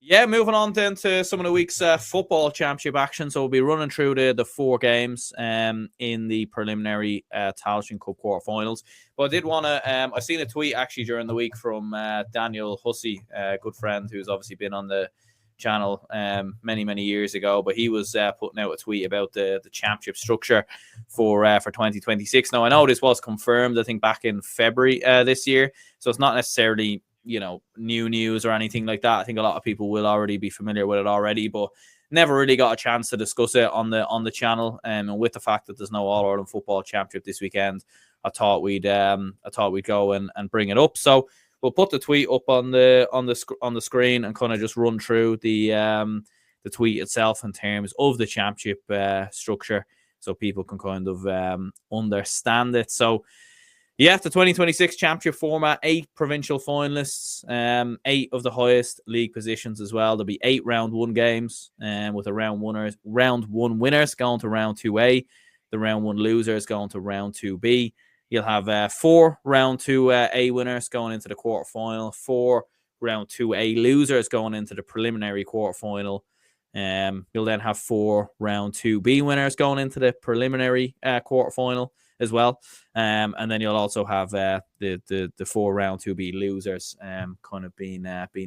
Yeah, moving on then to some of the week's football championship action. So we'll be running through the 4 games in the preliminary Tailteann Cup quarterfinals. But I did want to, I seen a tweet actually during the week from Daniel Hussey, a good friend who's obviously been on the channel many years ago. But he was putting out a tweet about the championship structure for 2026. Now, I know this was confirmed, I think, back in February this year. So it's not necessarily new news or anything like that. I think a lot of people will already be familiar with it already, but never really got a chance to discuss it on the channel. And with the fact that there's no All Ireland Football Championship this weekend, I thought we'd go and bring it up. So we'll put the tweet up on the screen and kind of just run through the tweet itself in terms of the championship structure, so people can kind of understand it. So yeah, the 2026 championship format, 8 provincial finalists, 8 of the highest league positions as well. There'll be 8 round 1 games, with the round 1 winners going to round 2A, the round 1 losers going to round 2B. You'll have 4 round 2A winners going into the quarterfinal, 4 round 2A losers going into the preliminary quarterfinal. You'll then have 4 round 2B winners going into the preliminary quarterfinal as well, and then you'll also have the 4 round 2B losers kind of being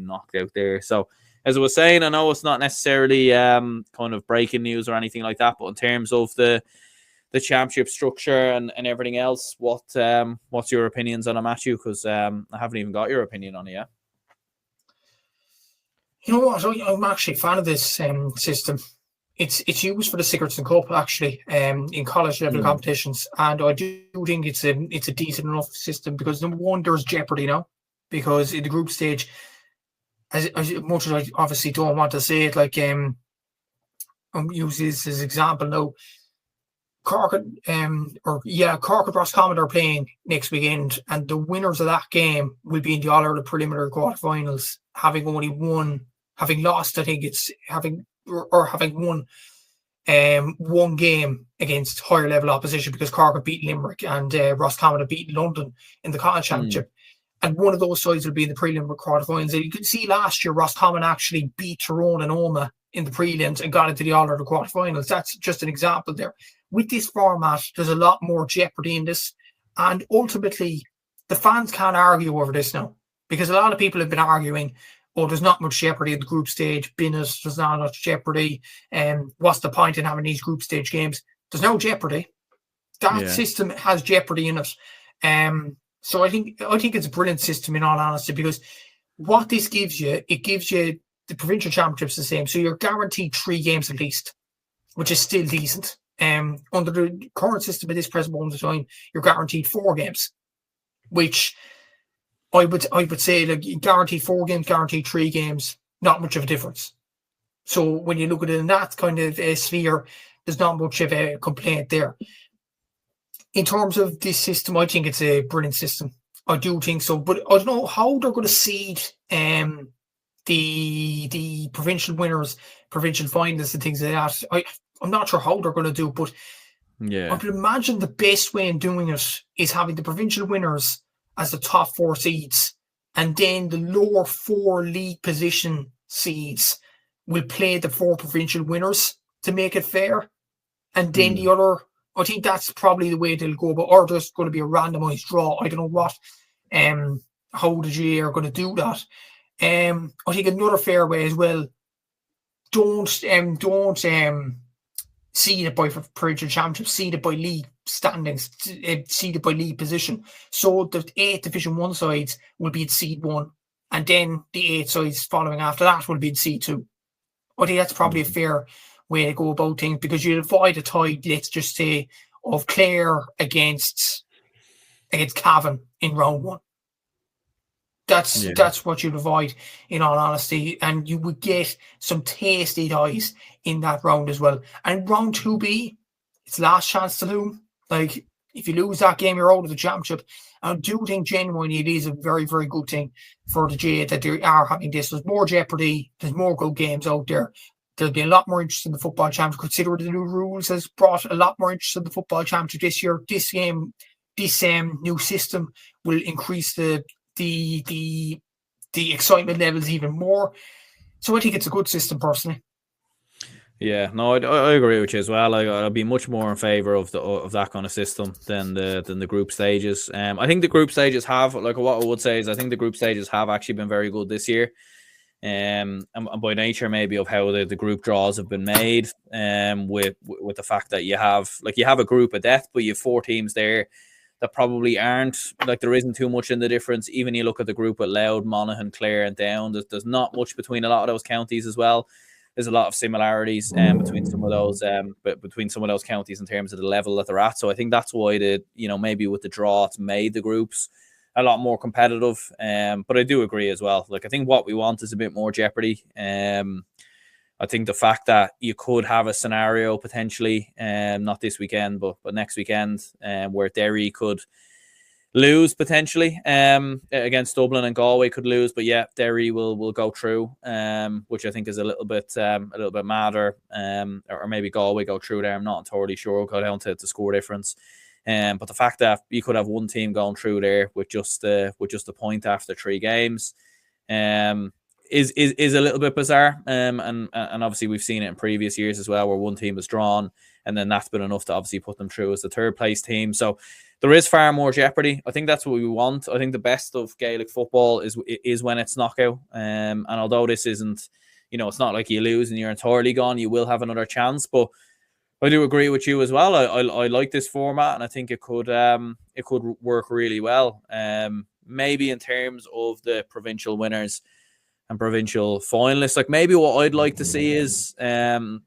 knocked out there. So as I was saying, I know it's not necessarily kind of breaking news or anything like that, but in terms of the championship structure and everything else, what's your opinions on it, Matthew? Because I haven't even got your opinion on it yet. You know what? I'm actually a fan of this system. It's used for the Sigerson Cup actually, in college level competitions, and I do think it's a decent enough system because number one, there's jeopardy now, because in the group stage, as much as I obviously don't want to say it, like I'm using this as an example now. Cork and Roscommon are playing next weekend, and the winners of that game will be in the All Ireland preliminary quarterfinals, having lost, I think it's having won one game against higher level opposition, because Cork have beaten Limerick and Roscommon have beaten London in the College Championship. And one of those sides will be in the preliminary quarterfinals. And you can see last year Roscommon actually beat Tyrone and Omagh in the prelims and got into the All Ireland quarterfinals. That's just an example there. With this format, there's a lot more jeopardy in this, and ultimately the fans can't argue over this now, because a lot of people have been arguing, oh, there's not much jeopardy in the group stage, there's not much jeopardy, and what's the point in having these group stage games? There's no jeopardy. That system has jeopardy in it. So I think it's a brilliant system, in all honesty, because what this gives you, it gives you the provincial championships the same. So you're guaranteed 3 games at least, which is still decent. Under the current system at this present moment of time, you're guaranteed 4 games, which I would say, like, guaranteed 4 games, guaranteed 3 games, not much of a difference. So when you look at it in that kind of sphere, there's not much of a complaint there. In terms of this system, I think it's a brilliant system. I do think so, but I don't know how they're going to seed the provincial winners, provincial finalists and things like that. I'm not sure how they're going to do it, but I can imagine the best way in doing it is having the provincial winners as the top 4 seeds, and then the lower 4 league position seeds will play the 4 provincial winners to make it fair. And then the other, I think that's probably the way they'll go, but or there's going to be a randomised draw. I don't know how the GA are going to do that. I think another fair way as well, don't seed it by provincial championship, seed it by league standings, seed it by league position. So the 8 Division 1 sides will be in seed 1, and then the 8 sides following after that will be in seed 2. I think that's probably a fair way to go about things, because you'll avoid a tie, let's just say, of Clare against Cavan in round 1. That's what you'd avoid, in all honesty, and you would get some tasty ties in that round as well. And round 2B, it's last chance to lose. Like, if you lose that game, you're out of the championship. And I do think genuinely it is a very, very good thing for the GA that they are having this. There's more jeopardy, there's more good games out there. There'll be a lot more interest in the football championship. Consider the new rules has brought a lot more interest in the football championship this year. This new system will increase the excitement levels even more. So I think it's a good system personally. Yeah, no, I agree with you as well. I'd be much more in favour of that kind of system than the group stages. I think the group stages have, like, what I would say is I think the group stages have actually been very good this year. And by nature maybe of how the group draws have been made, with the fact that you have a group of death, but you have 4 teams there that probably aren't, like, there isn't too much in the difference. Even you look at the group with Louth, Monaghan, Clare, and Down. There's not much between a lot of those counties as well. There's a lot of similarities between some of those counties in terms of the level that they're at. So I think that's why maybe with the draw it's made the groups a lot more competitive. But I do agree as well. Like, I think what we want is a bit more jeopardy. I think the fact that you could have a scenario potentially, not this weekend, but next weekend, where Derry could lose potentially against Dublin, and Galway could lose, but yeah, Derry will go through, which I think is a little bit madder, or maybe Galway go through there. I'm not entirely sure. We'll go down to score difference. But the fact that you could have one team going through there with just a point after 3 games, is a little bit bizarre. And obviously we've seen it in previous years as well, where one team is drawn, and then that's been enough to obviously put them through as the 3rd place team. So there is far more jeopardy. I think that's what we want. I think the best of Gaelic football is when it's knockout. And although this isn't, it's not like you lose and you're entirely gone, you will have another chance. But I do agree with you as well. I like this format, and I think it could work really well. Maybe in terms of the provincial winners and provincial finalists, like, maybe what I'd like to see is,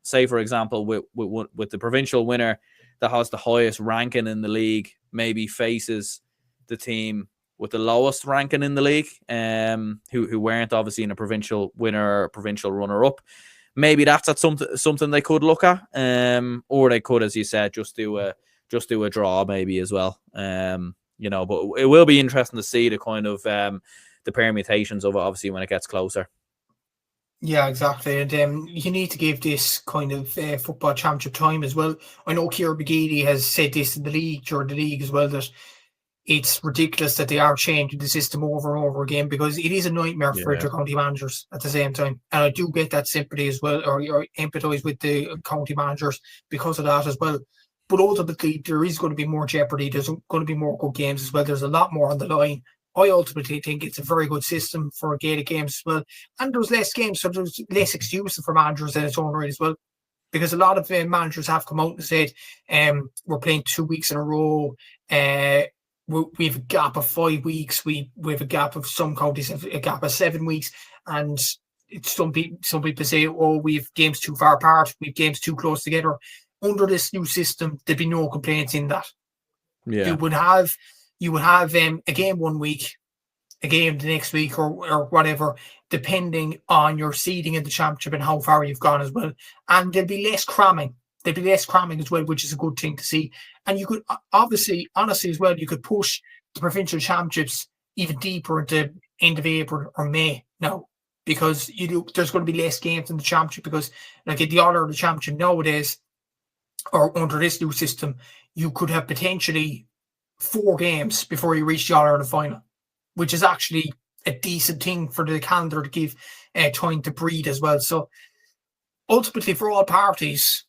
say for example, with the provincial winner that has the highest ranking in the league, maybe faces the team with the lowest ranking in the league, who weren't obviously in a provincial winner or provincial runner up. Maybe that's something they could look at, or they could, as you said, just do a draw maybe as well. But it will be interesting to see the kind of the permutations of it, obviously, when it gets closer. Yeah, exactly. And you need to give this kind of football championship time as well. I know Ciara Begidi has said this in the league, during the league as well, that it's ridiculous that they are changing the system over and over again, because it is a nightmare for inter-county managers at the same time. And I do get that sympathy as well, or empathise with the county managers because of that as well. But ultimately, there is going to be more jeopardy. There's going to be more good games as well. There's a lot more on the line. I ultimately think it's a very good system for Gaelic games as well. And there's less games, so there's less excuses for managers in its own right as well. Because a lot of managers have come out and said, we're playing 2 weeks in a row. We have a gap of 5 weeks. We have a gap of, some counties have a gap of 7 weeks. And some people say, oh, we have games too far apart. We have games too close together. Under this new system, there'd be no complaints in that. Yeah. You would have a game 1 week, a game the next week, or whatever, depending on your seeding in the championship and how far you've gone as well. And there'll be less cramming. There'll be less cramming as well, which is a good thing to see. And you could honestly as well, you could push the provincial championships even deeper into end of April or May now, because there's going to be less games in the championship, because like at the All Ireland Championship nowadays, or under this new system, you could have potentially 4 games before you reach the All Ireland final, which is actually a decent thing for the calendar to give time to breathe as well. So ultimately, for all parties,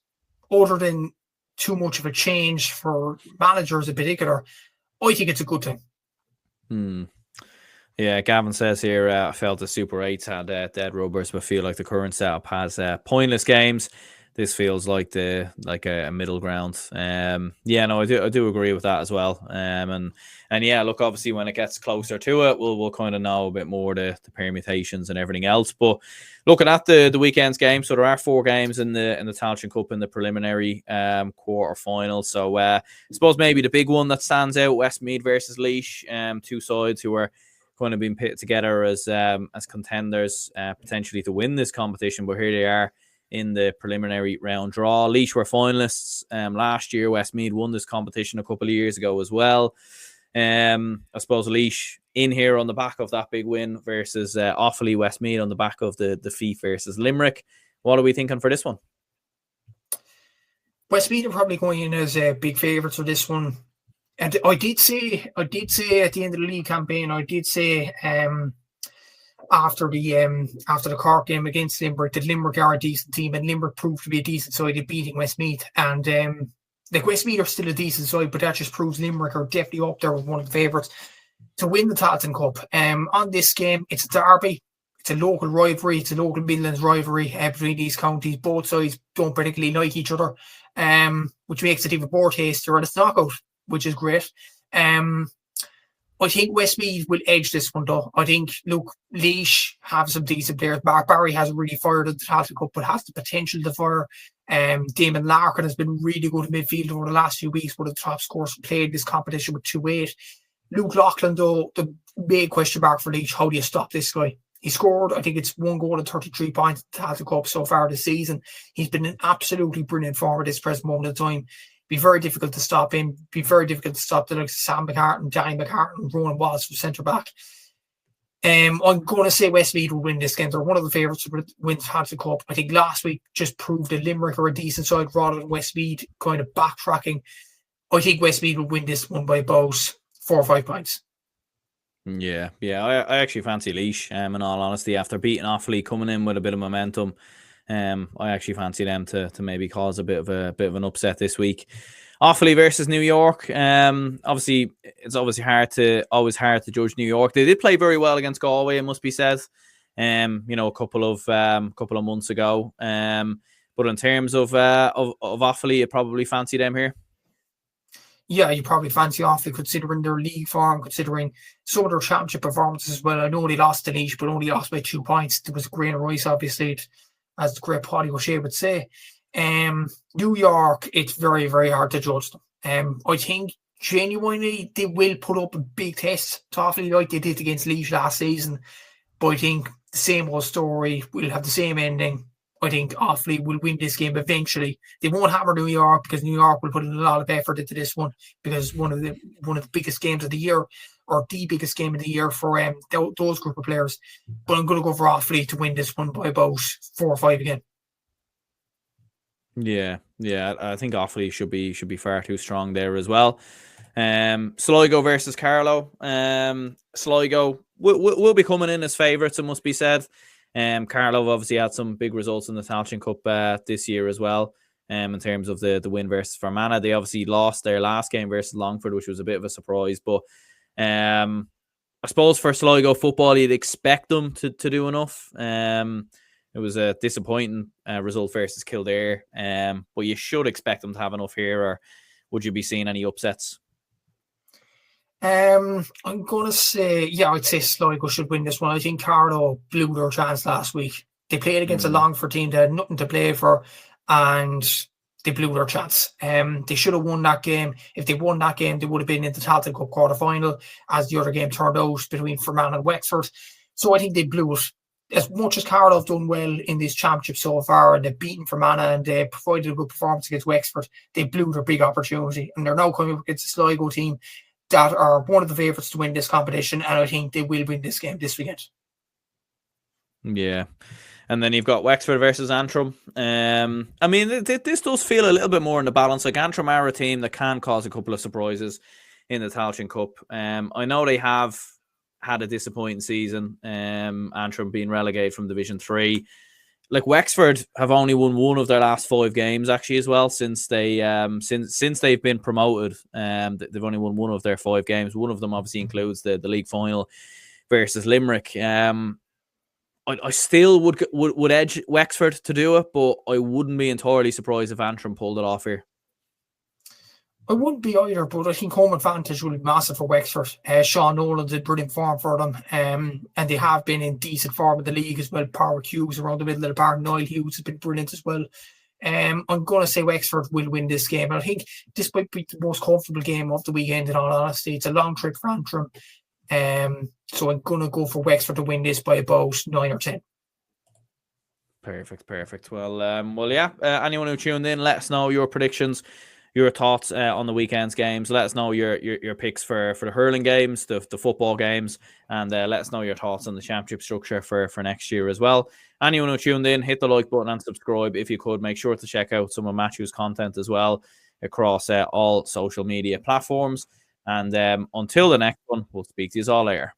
other than too much of a change for managers in particular, I think it's a good thing. Yeah, Gavin says here, I felt the Super 8s had dead rubbers, but feel like the current setup has pointless games. This feels like a middle ground. Yeah, no, I do agree with that as well. And yeah, look, obviously when it gets closer to it, we'll kind of know a bit more the permutations and everything else. But looking at the weekend's game, so there are 4 games in the Tailteann Cup in the preliminary quarter final. So I suppose maybe the big one that stands out, Westmeath versus Laois, 2 sides who are kind of being put together as contenders potentially to win this competition, but here they are in the preliminary round draw. Laois were finalists last year. Westmeath won this competition a couple of years ago as well. I suppose Laois in here on the back of that big win versus Offaly. Westmeath on the back of the defeat versus Limerick. What are we thinking for this one? Westmeath are probably going in as big favourites for this one. And I did say at the end of the league campaign, I did say after the Cork game against Limerick that Limerick are a decent team, and Limerick proved to be a decent side in beating Westmeath. And like Westmeath are still a decent side, but that just proves Limerick are definitely up there with one of the favourites to win the Tailteann Cup. On this game, it's a derby. It's a local rivalry. It's a local Midlands rivalry between these counties. Both sides don't particularly like each other, which makes it even more tastier. And it's knockout, which is great. I think Westmeath will edge this one, though. I think, look, Laois have some decent players. Mark Barry hasn't really fired at the Tailteann Cup, but has the potential to fire. Damon Larkin has been really good in midfield over the last few weeks, one of the top scorers played this competition with 2-8. Luke Loughlin, though, the big question mark for Laois, how do you stop this guy? He scored, I think it's 1 goal and 33 points in the Tailteann Cup so far this season. He's been in absolutely brilliant form at this present moment of time. Be very difficult to stop him. Be very difficult to stop the likes of Sam McCartan, Danny McCartan, Ronan Wallace from centre back. I'm going to say Westmeath will win this game. They're one of the favourites to win the Tailteann Cup. I think last week just proved that Limerick are a decent side rather than Westmeath kind of backtracking. I think Westmeath will win this one by about 4 or 5 points. Yeah. I actually fancy Laois, in all honesty, after beating Offaly, coming in with a bit of momentum. I actually fancy them to maybe cause a bit of an upset this week. Offaly versus New York. Obviously, it's always hard to judge New York. They did play very well against Galway, it must be said. A couple of months ago. But in terms of Offaly, you probably fancy them here. Yeah, you probably fancy Offaly considering their league form, considering some of their championship performances as well. I know they lost to Laois, but only lost by 2 points. There was a grain of rice, obviously, as the great Paddy O'Shea would say. New York, it's very, very hard to judge them. I think genuinely they will put up a big test to Offaly like they did against Laois last season. But I think the same old story will have the same ending. I think Offaly will win this game eventually. They won't hammer New York because New York will put in a lot of effort into this one because one of the biggest games of the year, or the biggest game of the year for those group of players. But I'm going to go for Offaly to win this one by about 4 or 5 again. Yeah. I think Offaly should be far too strong there as well. Sligo versus Carlow. Sligo will be coming in as favourites, it must be said. Carlow obviously had some big results in the Tailteann Cup this year as well. In terms of the win versus Fermanagh, they obviously lost their last game versus Longford, which was a bit of a surprise. But I suppose for Sligo football, you'd expect them to do enough. It was a disappointing result versus Kildare, but you should expect them to have enough here. Or would you be seeing any upsets? I'm going to say, I'd say Sligo should win this one. I think Carlow blew their chance last week. They played against a Longford team that had nothing to play for, and they blew their chance. They should have won that game. If they won that game, they would have been in the Tailteann Cup quarter-final, as the other game turned out between Fermanagh and Wexford. So I think they blew it. As much as Carlow have done well in this championship so far, and they've beaten Fermanagh and they provided a good performance against Wexford, they blew their big opportunity. And they're now coming up against a Sligo team that are one of the favourites to win this competition, and I think they will win this game this weekend. Yeah. And then you've got Wexford versus Antrim. I mean, this does feel a little bit more in the balance. Like, Antrim are a team that can cause a couple of surprises in the Tailteann Cup. I know they have had a disappointing season, Antrim being relegated from Division 3. Like, Wexford have only won one of their last 5 games actually as well since they've been promoted. They've only won one of their 5 games. One of them obviously includes the league final versus Limerick. I still would edge Wexford to do it, but I wouldn't be entirely surprised if Antrim pulled it off here. I wouldn't be either, but I think home advantage will be massive for Wexford. Sean Nolan's in brilliant form for them, and they have been in decent form in the league as well. Power Hughes around the middle of the park. Niall Hughes has been brilliant as well. I'm going to say Wexford will win this game. And I think this might be the most comfortable game of the weekend, in all honesty. It's a long trip for Antrim. So I'm going to go for Wexford to win this by about 9 or 10. Perfect. Well, anyone who tuned in, let us know your predictions, your thoughts on the weekend's games. Let us know your picks for the hurling games, the football games, and let us know your thoughts on the championship structure for next year as well. Anyone who tuned in, hit the like button and subscribe if you could. Make sure to check out some of Matthew's content as well across all social media platforms. And until the next one, we'll speak to you all later.